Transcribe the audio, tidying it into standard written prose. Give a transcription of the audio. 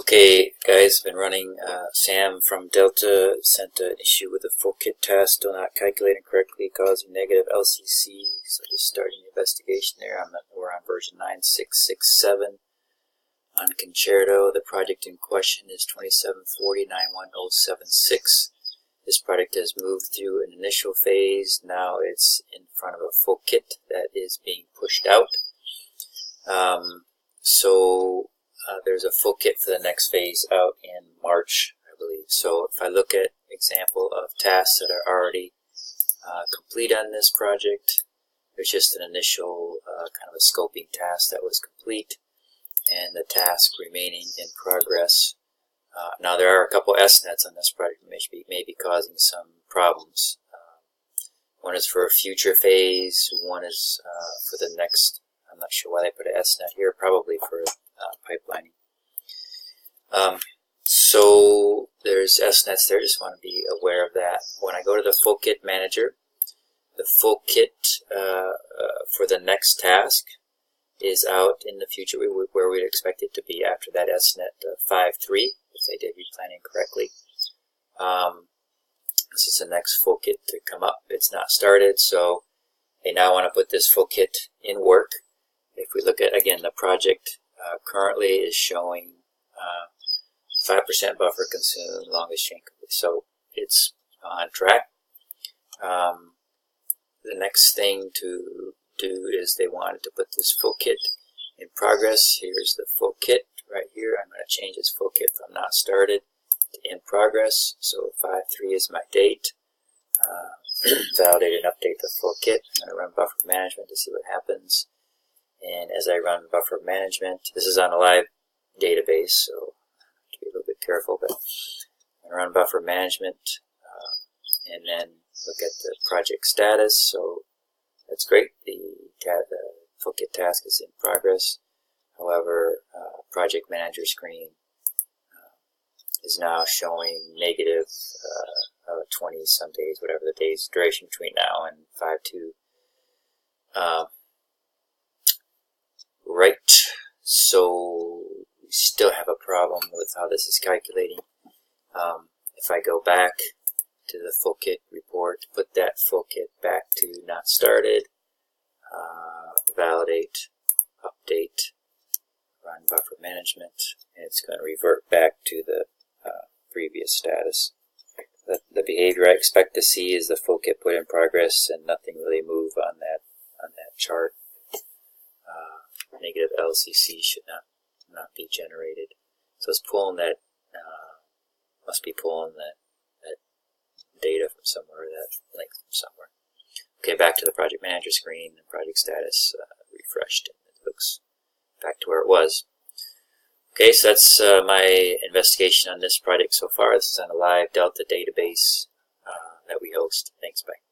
Okay, guys, been running. Sam from Delta sent an issue with the full kit task, still not calculating correctly, causing negative LCC. So just starting the investigation there. We're on version 9667 on Concerto. The project in question is 2740-91076. This project has moved through an initial phase. Now it's in front of a full kit that is being pushed out. There's a full kit for the next phase out in March, I believe. So if I look at example of tasks that are already complete on this project, there's just an initial kind of a scoping task that was complete, and the task remaining in progress. Now there are a couple SNETs on this project that may be causing some problems. One is for a future phase, one is for the next. I'm not sure why they put an SNET here, probably for pipelining. So there's SNETs there, just want to be aware of that. When I go to the full kit manager, the full kit for the next task is out in the future where we'd expect it to be after that SNET 5.3, if they did replanning correctly. This is the next full kit to come up. It's not started, so they now want to put this full kit in work. If we look at, again, the project currently is showing 5% buffer consumed, longest chain complete, so it's on track. The next thing to do is they wanted to put this full kit in progress. Here's the full kit right here. I'm going to change this full kit from not started to in progress. So 5.3 is my date. Validate and update the full kit. I'm going to run buffer management to see what happens. And as I run buffer management, this is on a live database, so I have to be a little bit careful, but I'm going to run buffer management and then look at the project status. So that's great. The full kit task is in progress. However, project manager screen is now showing negative 20 some days, whatever the days duration between now and 5.2. Right, so we still have a problem with how this is calculating. If I go back to the full kit report, put that full kit back to not started, validate, update, run buffer management, and it's going to revert back to the previous status. The behavior I expect to see is the full kit put in progress and nothing really move on that chart. Negative LCC should not be generated. So it's pulling that, must be pulling that data from somewhere, that link from somewhere. Okay, back to the project manager screen, the project status refreshed, and it looks back to where it was. Okay, so that's my investigation on this project so far. This is on a live Delta database that we host. Thanks, bye.